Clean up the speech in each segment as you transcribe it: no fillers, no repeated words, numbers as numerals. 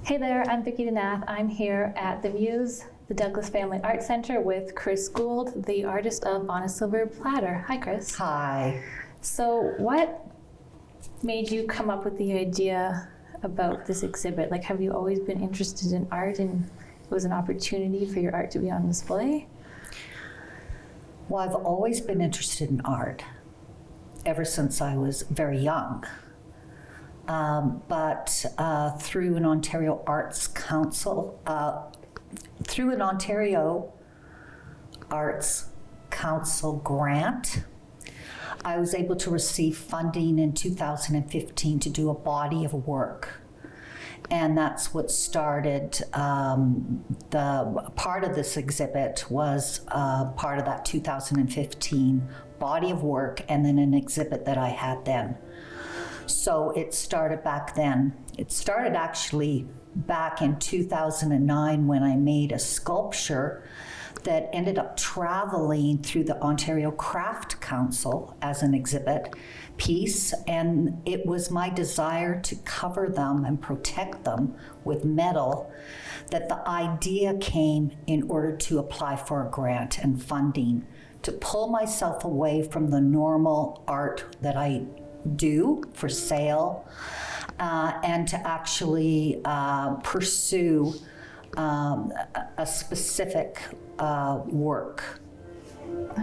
Hey there, I'm Vicki DeNath. I'm here at the Muse, the Douglas Family Art Center with Kris Goold, the artist of On A Silver Platter. Hi, Kris. Hi. So what made you come up with the idea about this exhibit? Like, have you always been interested in art and it was an opportunity for your art to be on display? Well, I've always been interested in art ever since I was very young. But through an Ontario Arts Council, through an Ontario Arts Council grant, I was able to receive funding in 2015 to do a body of work. And that's what started, the part of this exhibit was part of that 2015 body of work, and then an exhibit that I had then. So it started back then. It started actually back in 2009 when I made a sculpture that ended up traveling through the Ontario Craft Council as an exhibit piece, and it was my desire to cover them and protect them with metal that the idea came in order to apply for a grant and funding, to pull myself away from the normal art that I do for sale, and to actually pursue a specific work.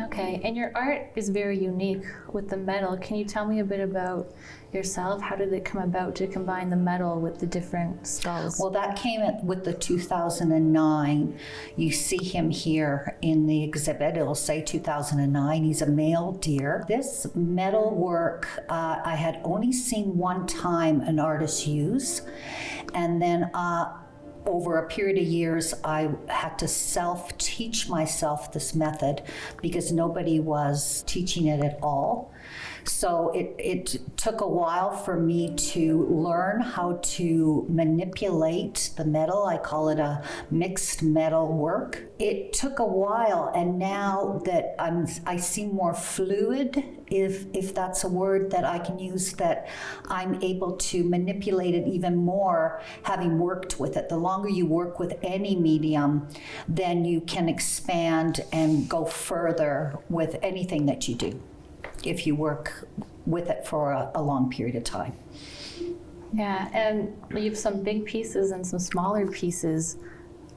Okay, and your art is very unique with the metal. Can you tell me a bit about yourself? How did it come about to combine the metal with the different skulls? Well, that came with the 2009. You see him here in the exhibit. It'll say 2009. He's a male deer. This metal work, I had only seen one time an artist use, and then over a period of years, I had to self-teach myself this method because nobody was teaching it at all. So it took a while for me to learn how to manipulate the metal. I call it a mixed metal work. It took a while, and now that I seem more fluid, if that's a word that I can use, that I'm able to manipulate it even more, having worked with it. The longer you work with any medium, then you can expand and go further with anything that you do, if you work with it for a long period of time. Yeah, and you have some big pieces and some smaller pieces.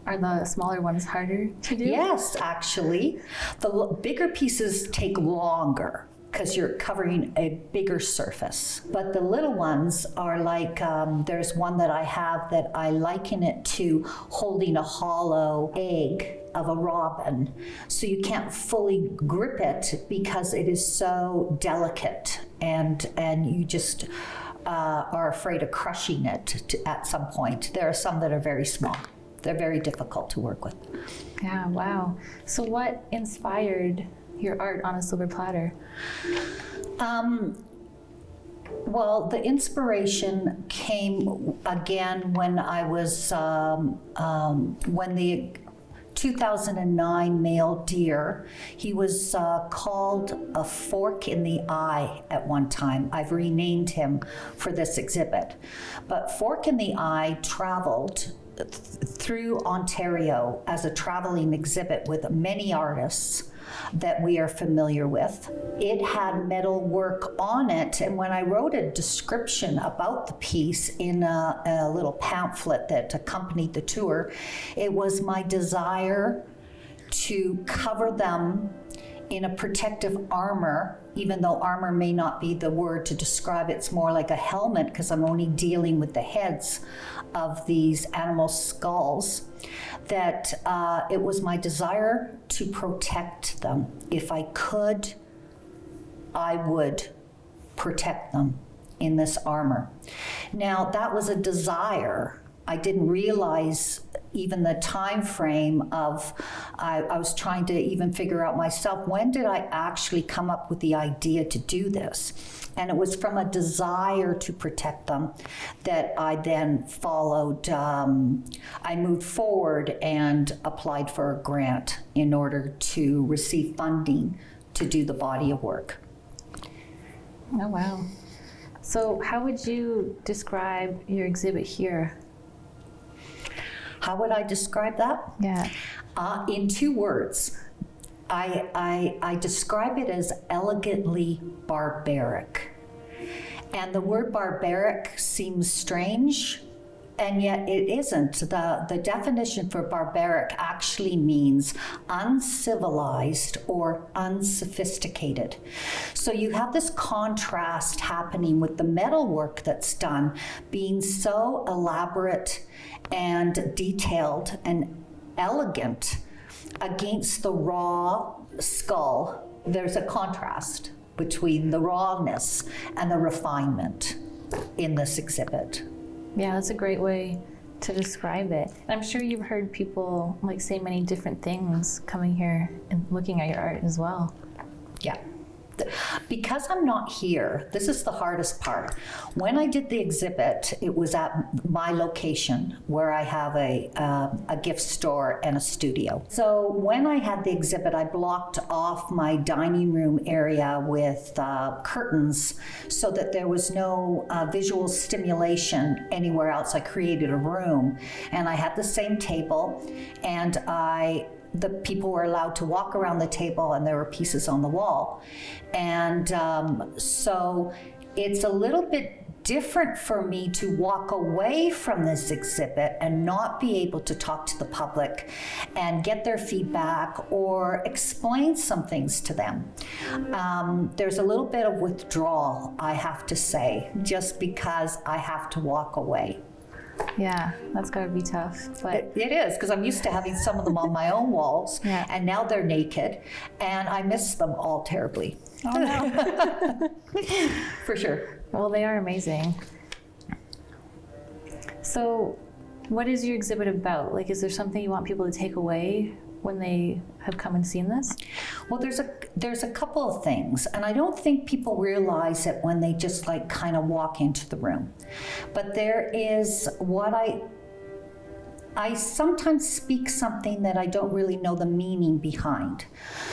Are the smaller ones harder to do? Yes, actually. The bigger pieces take longer because you're covering a bigger surface. But the little ones are like, there's one that I have that I liken it to holding a hollow egg of a robin. So you can't fully grip it because it is so delicate, and you just are afraid of crushing it at some point. There are some that are very small. They're very difficult to work with. Yeah, wow. So what inspired your art on a silver platter? Well, the inspiration came again when I was, when the 2009 male deer, he was called a fork in the eye at one time. I've renamed him for this exhibit. But Fork in the Eye traveled through Ontario as a traveling exhibit with many artists that we are familiar with. It had metal work on it, and when I wrote a description about the piece in a little pamphlet that accompanied the tour, it was my desire to cover them in a protective armor, even though armor may not be the word to describe it. It's more like a helmet because I'm only dealing with the heads of these animal skulls, that it was my desire to protect them. If I could, I would protect them in this armor. Now, that was a desire. I didn't realize even the time frame of, I was trying to even figure out myself, when did I actually come up with the idea to do this? And it was from a desire to protect them that I then followed, I moved forward and applied for a grant in order to receive funding to do the body of work. Oh, wow. So how would you describe your exhibit here? How would I describe that? Yeah. In 2 words. I describe it as elegantly barbaric. And the word barbaric seems strange, and yet it isn't. The definition for barbaric actually means uncivilized or unsophisticated. So you have this contrast happening with the metalwork that's done being so elaborate and detailed and elegant against the raw skull. There's a contrast between the rawness and the refinement in this exhibit. Yeah, that's a great way to describe it. I'm sure you've heard people like say many different things coming here and looking at your art as well. Yeah. Because I'm not here, this is the hardest part. When I did the exhibit, it was at my location where I have a gift store and a studio. So when I had the exhibit, I blocked off my dining room area with curtains so that there was no visual stimulation anywhere else. I created a room, and I had the same table, and the people were allowed to walk around the table, and there were pieces on the wall. And so it's a little bit different for me to walk away from this exhibit and not be able to talk to the public and get their feedback or explain some things to them. There's a little bit of withdrawal, I have to say, just because I have to walk away. Yeah, that's gotta be tough. But It is, because I'm used to having some of them on my own walls, Yeah. and now they're naked, and I miss them all terribly. oh no. For sure. Well, they are amazing. So, what is your exhibit about? Like, is there something you want people to take away when they have come and seen this? Well, there's a couple of things, and I don't think people realize it when they just like kind of walk into the room. But there is what I sometimes speak something that I don't really know the meaning behind.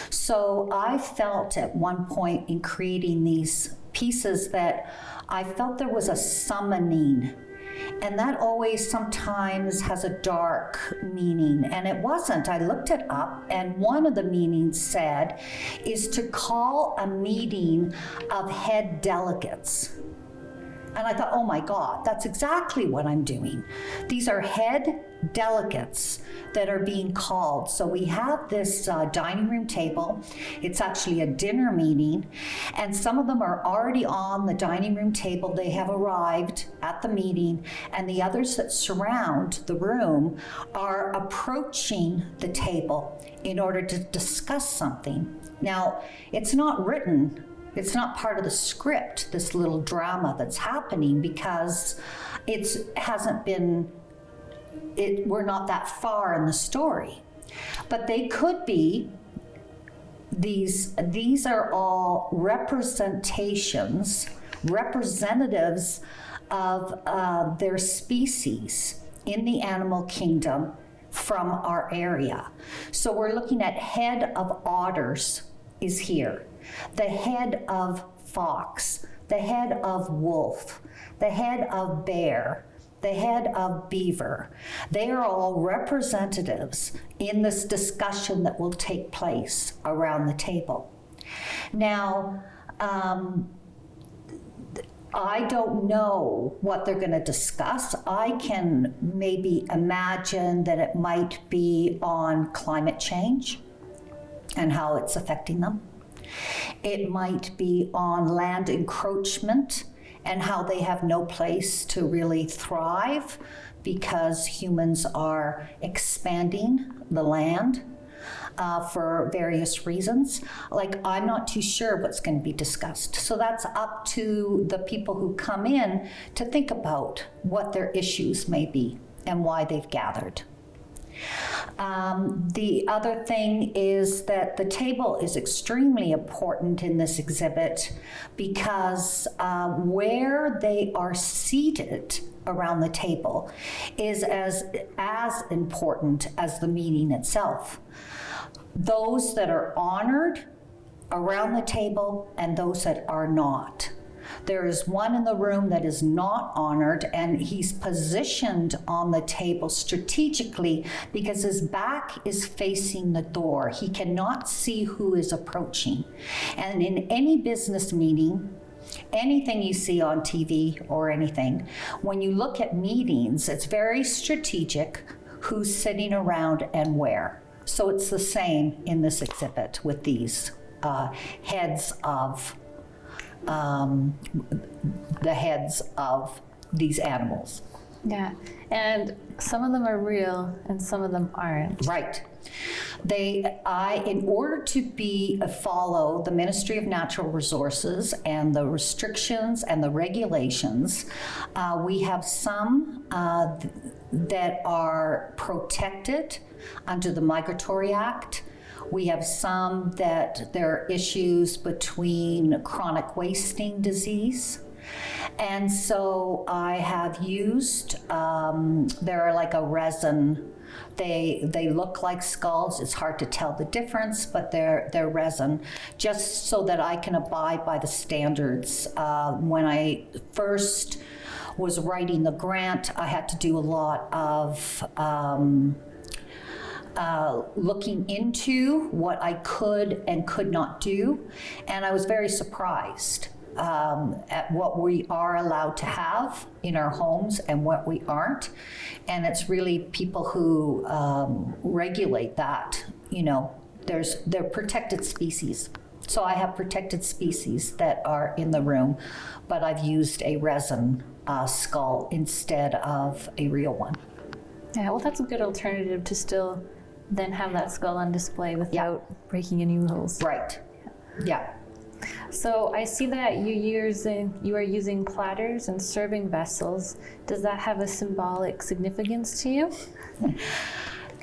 So I felt at one point in creating these pieces that I felt there was a summoning. And that always sometimes has a dark meaning, and it wasn't. I looked it up, and one of the meanings said is to call a meeting of head delegates. And I thought, oh my God, that's exactly what I'm doing. These are head delegates that are being called. So we have this dining room table. It's actually a dinner meeting, and some of them are already on the dining room table. They have arrived at the meeting, and the others that surround the room are approaching the table in order to discuss something. Now, it's not written. It's not part of the script, this little drama that's happening, because we're not that far in the story. But they could be, these are all representatives of their species in the animal kingdom from our area. So we're looking at head of otters is here. The head of fox, the head of wolf, the head of bear, the head of beaver. They are all representatives in this discussion that will take place around the table. Now, I don't know what they're going to discuss. I can maybe imagine that it might be on climate change and how it's affecting them. It might be on land encroachment and how they have no place to really thrive because humans are expanding the land for various reasons. Like, I'm not too sure what's going to be discussed. So that's up to the people who come in to think about what their issues may be and why they've gathered. The other thing is that the table is extremely important in this exhibit because where they are seated around the table is as important as the meeting itself. Those that are honored around the table and those that are not. There is one in the room that is not honored, and he's positioned on the table strategically because his back is facing the door. He cannot see who is approaching. And in any business meeting, anything you see on TV or anything, when you look at meetings, it's very strategic who's sitting around and where. So it's the same in this exhibit with these heads of these animals. Yeah, and some of them are real and some of them aren't. Right. In order to follow the Ministry of Natural Resources and the restrictions and the regulations, we have some that are protected under the Migratory Act. We have some that there are issues between chronic wasting disease. And so I have used, they're like a resin. They look like skulls. It's hard to tell the difference, but they're resin, just so that I can abide by the standards. When I first was writing the grant, I had to do a lot of looking into what I could and could not do, and I was very surprised at what we are allowed to have in our homes and what we aren't. And it's really people who regulate that. You know, they're protected species. So I have protected species that are in the room, but I've used a resin skull instead of a real one. Yeah, well, that's a good alternative to still then have that skull on display without breaking any rules. Right. Yeah. So I see that you are using platters and serving vessels. Does that have a symbolic significance to you?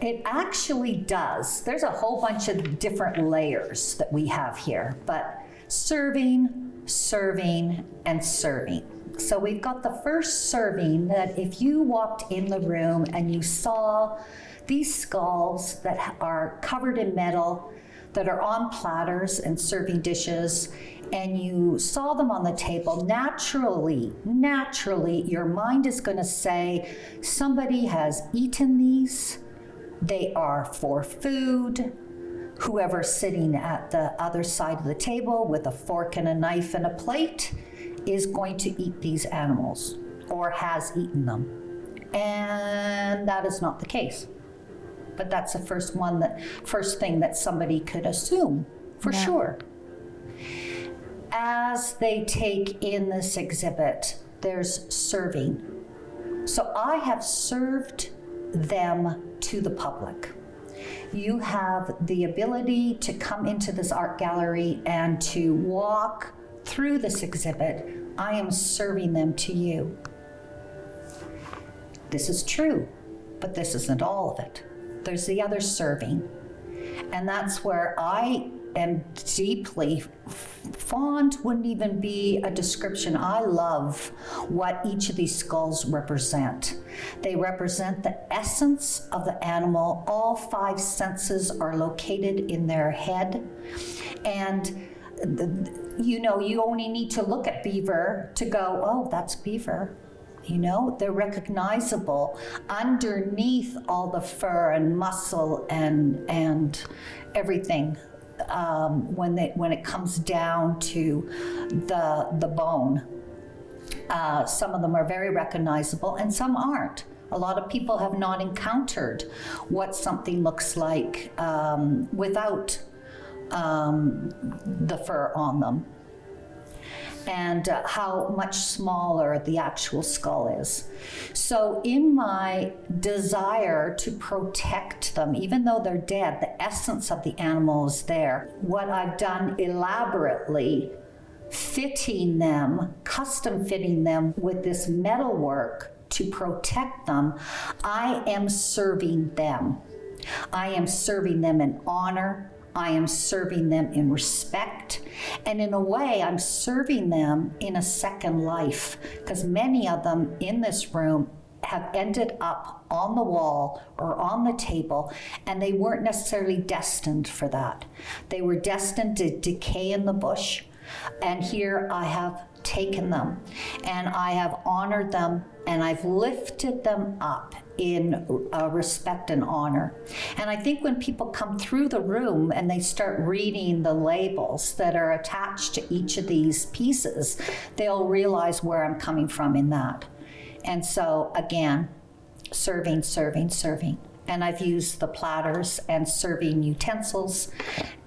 It actually does. There's a whole bunch of different layers that we have here, but serving, and serving. So we've got the first serving that if you walked in the room and you saw these skulls that are covered in metal, that are on platters and serving dishes, and you saw them on the table, naturally, your mind is going to say, somebody has eaten these, they are for food. Whoever's sitting at the other side of the table with a fork and a knife and a plate is going to eat these animals or has eaten them. And that is not the case. But that's the first thing that somebody could assume, for sure. As they take in this exhibit, there's serving. So I have served them to the public. You have the ability to come into this art gallery and to walk through this exhibit. I am serving them to you. This is true, but this isn't all of it. There's the other serving. And that's where I am deeply fond, wouldn't even be a description. I love what each of these skulls represent. They represent the essence of the animal. All 5 senses are located in their head. And you only need to look at beaver to go, oh, that's beaver. They're recognizable underneath all the fur and muscle and everything. When it comes down to the bone, some of them are very recognizable and some aren't. A lot of people have not encountered what something looks like without the fur on them, and how much smaller the actual skull is. So in my desire to protect them, even though they're dead, the essence of the animal is there. What I've done elaborately, custom fitting them with this metalwork to protect them, I am serving them. I am serving them in honor. I am serving them in respect, and in a way, I'm serving them in a second life, because many of them in this room have ended up on the wall or on the table, and they weren't necessarily destined for that. They were destined to decay in the bush. And here I have taken them and I have honored them and I've lifted them up in respect and honor. And I think when people come through the room and they start reading the labels that are attached to each of these pieces, they'll realize where I'm coming from in that. And so again, serving, serving, serving. And I've used the platters and serving utensils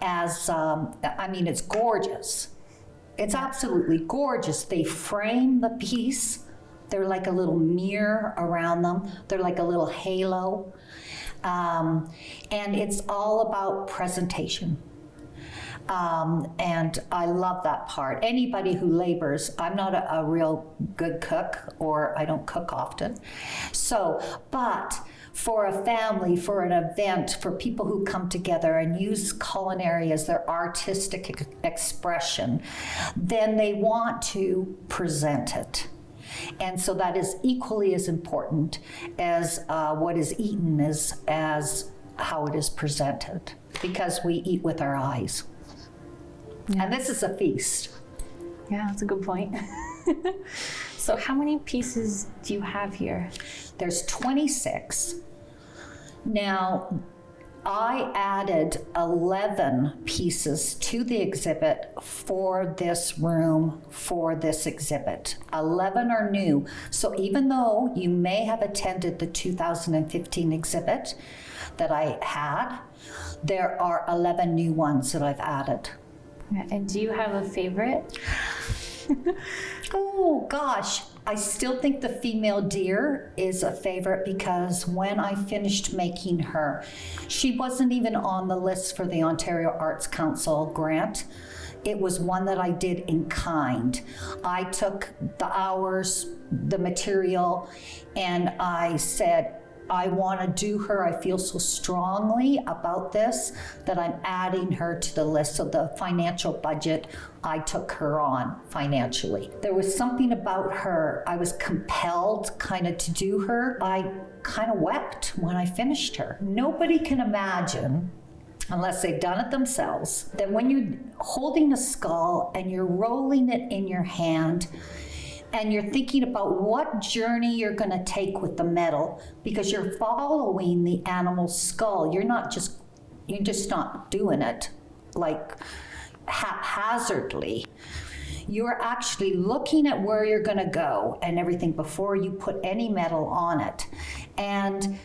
as, I mean, it's gorgeous. It's absolutely gorgeous. They frame the piece. They're like a little mirror around them. They're like a little halo. And it's all about presentation. And I love that part. Anybody who labors, I'm not a real good cook, or I don't cook often. So, but for a family, for an event, for people who come together and use culinary as their artistic expression, then they want to present it. And so that is equally as important as what is eaten as how it is presented, because we eat with our eyes. Yeah. And this is a feast. Yeah, that's a good point. So how many pieces do you have here? There's 26. Now, I added 11 pieces to the exhibit for this room, for this exhibit. 11 are new. So even though you may have attended the 2015 exhibit that I had, there are 11 new ones that I've added. And do you have a favorite? Oh gosh, I still think the female deer is a favorite, because when I finished making her, she wasn't even on the list for the Ontario Arts Council grant. It was one that I did in kind. I took the hours, the material, and I said, I want to do her. I feel so strongly about this that I'm adding her to the list. So the financial budget, I took her on financially. There was something about her. I was compelled kind of to do her. I kind of wept when I finished her. Nobody can imagine, unless they've done it themselves, that when you're holding a skull and you're rolling it in your hand, and you're thinking about what journey you're going to take with the metal, because you're following the animal's skull. You're just not doing it like haphazardly. You're actually looking at where you're going to go and everything before you put any metal on it. And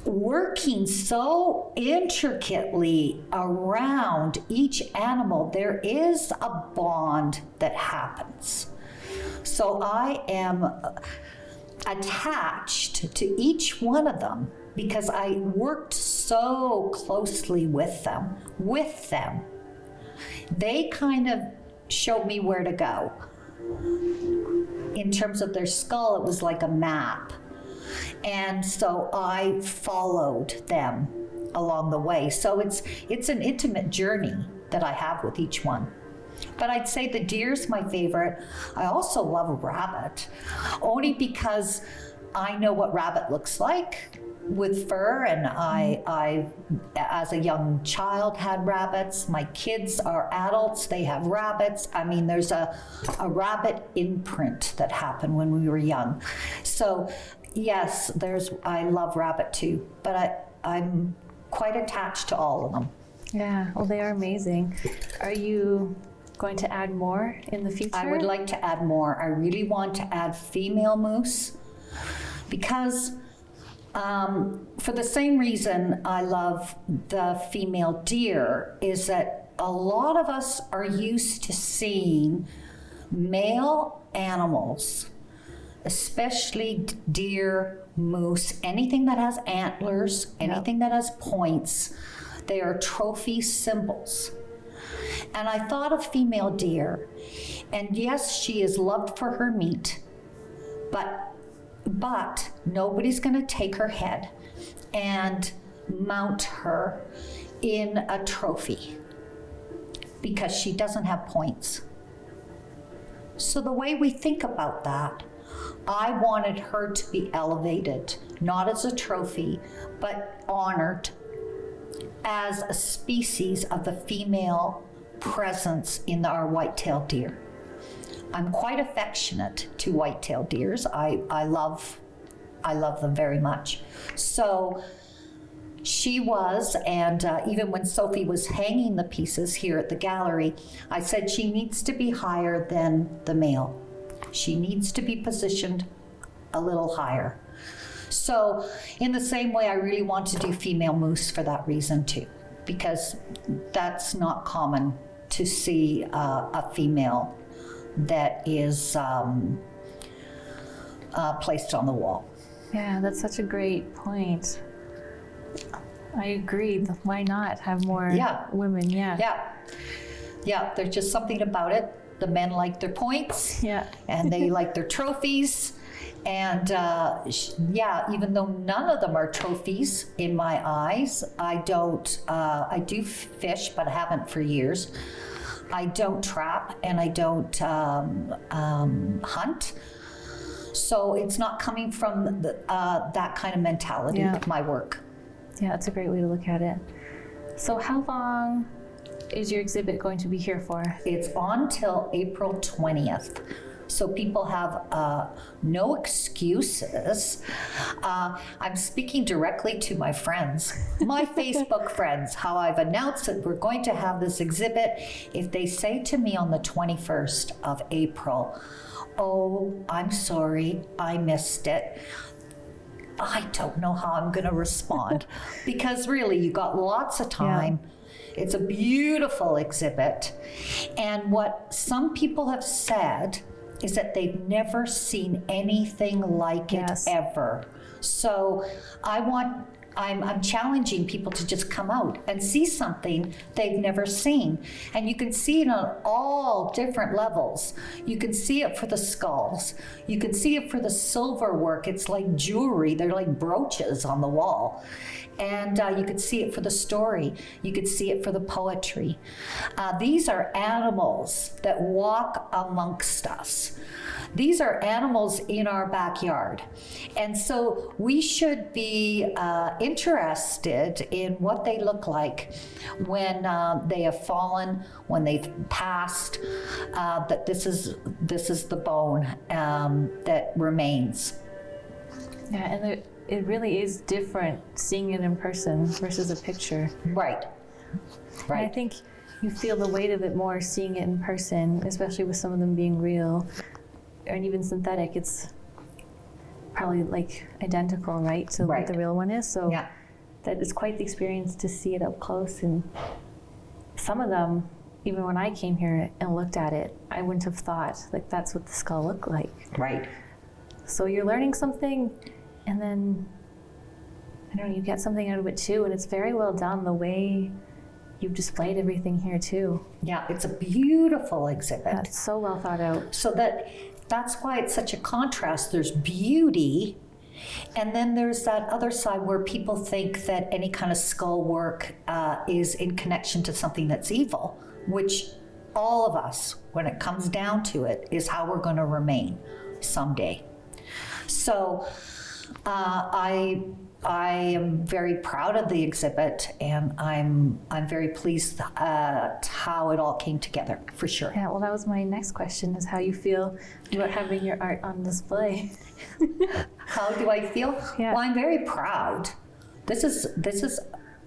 working so intricately around each animal, there is a bond that happens. So I am attached to each one of them because I worked so closely with them. They kind of showed me where to go. In terms of their skull, it was like a map. And so I followed them along the way. So it's an intimate journey that I have with each one. But I'd say the deer's my favorite. I also love a rabbit, only because I know what rabbit looks like with fur, and I as a young child had rabbits. My kids are adults, they have rabbits. I mean, there's a rabbit imprint that happened when we were young. So yes, I love rabbit too, but I'm quite attached to all of them. Yeah, well, they are amazing. Are you going to add more in the future? I would like to add more. I really want to add female moose, because for the same reason I love the female deer, is that a lot of us are used to seeing male animals, especially deer, moose, anything that has antlers, anything that has points. They are trophy symbols. And I thought of female deer, and yes, she is loved for her meat, but nobody's going to take her head and mount her in a trophy because she doesn't have points. So the way we think about that, I wanted her to be elevated, not as a trophy, but honored as a species of the female presence in our white-tailed deer. I'm quite affectionate to white-tailed deers. I love them very much. So she was, and even when Sophie was hanging the pieces here at the gallery, I said she needs to be higher than the male. She needs to be positioned a little higher. So in the same way, I really want to do female moose for that reason too, because that's not common to see a female that is placed on the wall. Yeah, that's such a great point. I agree. Why not have more women? Yeah, there's just something about it. The men like their points, and they like their trophies. And even though none of them are trophies in my eyes, I do fish, but I haven't for years. I don't trap, and I don't hunt. So it's not coming from that kind of mentality, my work. Yeah, that's a great way to look at it. So how long is your exhibit going to be here for? It's on till April 20th. So people have no excuses. I'm speaking directly to my friends, my Facebook friends, how I've announced that we're going to have this exhibit. If they say to me on the 21st of April, "Oh, I'm sorry, I missed it," I don't know how I'm going to respond, because really you got lots of time. It's a beautiful exhibit. And what some people have said is that they've never seen anything like it ever. So I'm challenging people to just come out and see something they've never seen. And you can see it on all different levels. You can see it for the skulls. You can see it for the silver work. It's like jewelry. They're like brooches on the wall. And you could see it for the story. You could see it for the poetry. These are animals that walk amongst us. These are animals in our backyard. And so we should be interested in what they look like when they have fallen, when they've passed, that this is the bone that remains. Yeah, and it really is different seeing it in person versus a picture. Right. And I think you feel the weight of it more seeing it in person, especially with some of them being real, and even synthetic. It's probably like identical, right? So what the real one is. So that is quite the experience to see it up close. And some of them, even when I came here and looked at it, I wouldn't have thought like that's what the skull looked like. Right. So you're learning something, and then I don't know, you get something out of it too, and it's very well done the way you've displayed everything here too. Yeah, it's a beautiful exhibit. Yeah, it's so well thought out. So that's why it's such a contrast. There's beauty, and then there's that other side where people think that any kind of skull work is in connection to something that's evil, which all of us, when it comes down to it, is how we're going to remain someday. So I am very proud of the exhibit, and I'm very pleased how it all came together, for sure. Yeah, well, that was my next question, is how you feel about having your art on display. How do I feel? Yeah. Well, I'm very proud. This is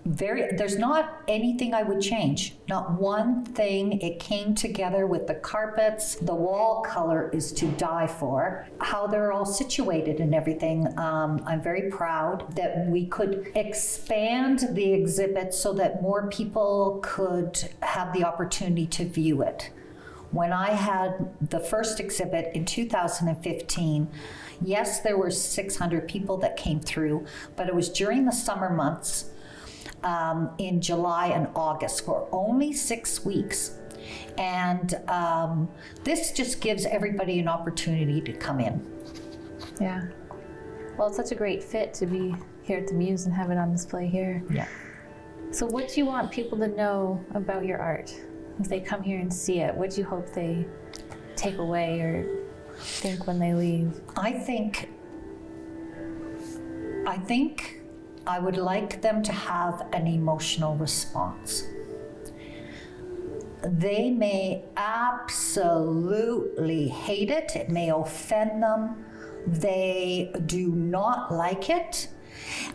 there's not anything I would change. Not one thing. It came together with the carpets. The wall color is to die for. How they're all situated and everything. I'm very proud that we could expand the exhibit so that more people could have the opportunity to view it. When I had the first exhibit in 2015, yes, there were 600 people that came through, but it was during the summer months. In July and August for only 6 weeks. And this just gives everybody an opportunity to come in. Yeah. Well, it's such a great fit to be here at the Muse and have it on display here. Yeah. So what do you want people to know about your art? If they come here and see it, what do you hope they take away or think when they leave? I think I would like them to have an emotional response. They may absolutely hate it. It may offend them. They do not like it.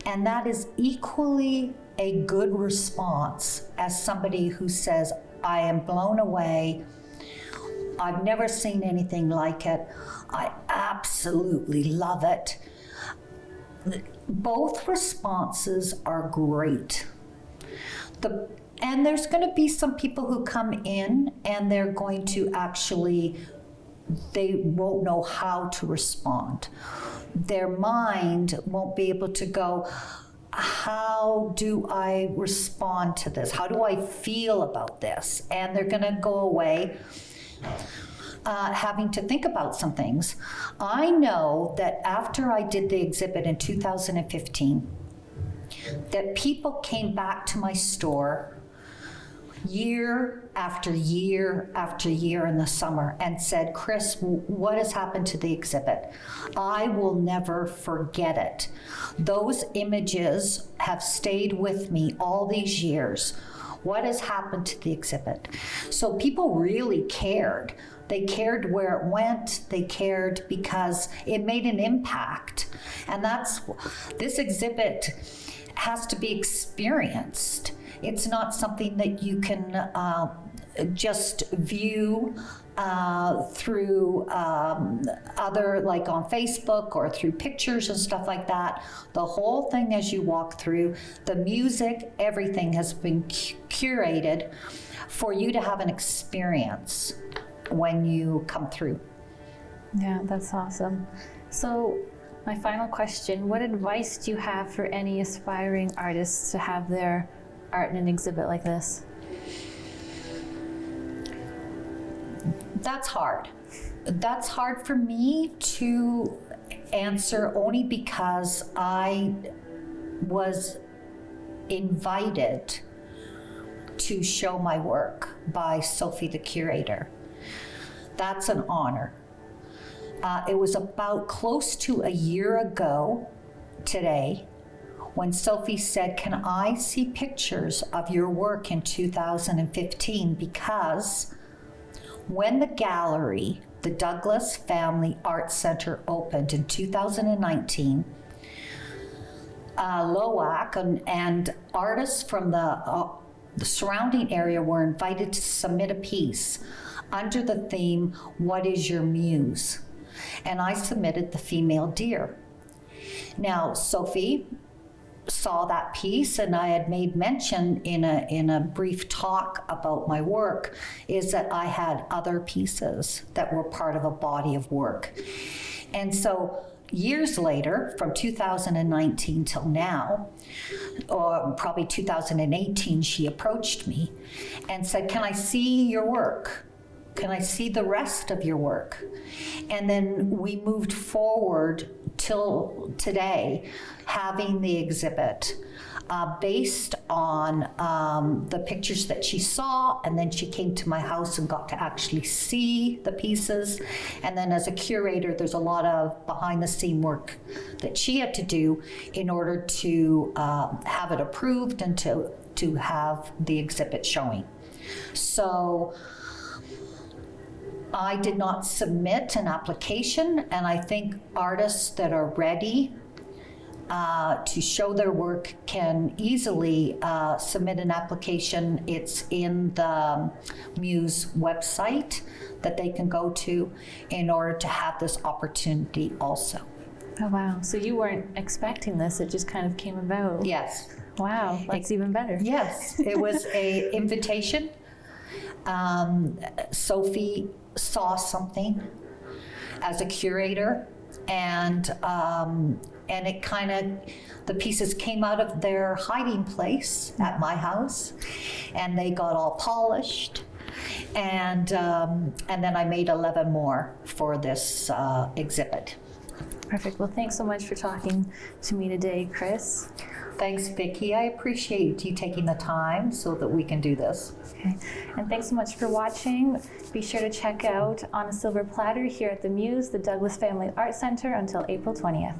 And that is equally a good response as somebody who says, I am blown away. I've never seen anything like it. I absolutely love it. Both responses are great. And there's going to be some people who come in and they're going to actually, they won't know how to respond. Their mind won't be able to go, how do I respond to this? How do I feel about this? And they're going to go away having to think about some things. I know that after I did the exhibit in 2015, that people came back to my store year after year after year in the summer and said, Kris, what has happened to the exhibit? I will never forget it. Those images have stayed with me all these years. What has happened to the exhibit? So people really cared. They cared where it went. They cared because it made an impact. And this exhibit has to be experienced. It's not something that you can just view through other, like on Facebook or through pictures and stuff like that. The whole thing as you walk through, the music, everything has been curated for you to have an experience when you come through. Yeah, that's awesome. So my final question, what advice do you have for any aspiring artists to have their art in an exhibit like this? That's hard. That's hard for me to answer only because I was invited to show my work by Sophie, the curator. That's an honor. It was about close to a year ago today when Sophie said, can I see pictures of your work in 2015? Because when the gallery, the Douglas Family Art Center, opened in 2019, LOAC and artists from the surrounding area were invited to submit a piece under the theme, What is Your Muse? And I submitted the female deer. Now, Sophie saw that piece, and I had made mention in a brief talk about my work, is that I had other pieces that were part of a body of work. And so years later, from 2019 till now, or probably 2018, she approached me and said, can I see your work? Can I see the rest of your work? And then we moved forward till today, having the exhibit based on the pictures that she saw, and then she came to my house and got to actually see the pieces. And then as a curator, there's a lot of behind the scene work that she had to do in order to have it approved and to have the exhibit showing. So I did not submit an application, and I think artists that are ready to show their work can easily submit an application. It's in the Muse website that they can go to in order to have this opportunity also. Oh, wow. So you weren't expecting this, it just kind of came about. Yes. Wow, that's even better. Yes, it was an invitation. Sophie saw something as a curator, and it kind of, the pieces came out of their hiding place at my house, and they got all polished, and then I made 11 more for this exhibit. Perfect. Well, thanks so much for talking to me today, Kris. Thanks, Vicki. I appreciate you taking the time so that we can do this. Okay. And thanks so much for watching. Be sure to check out On A Silver Platter here at the Muse, the Douglas Family Art Center, until April 20th.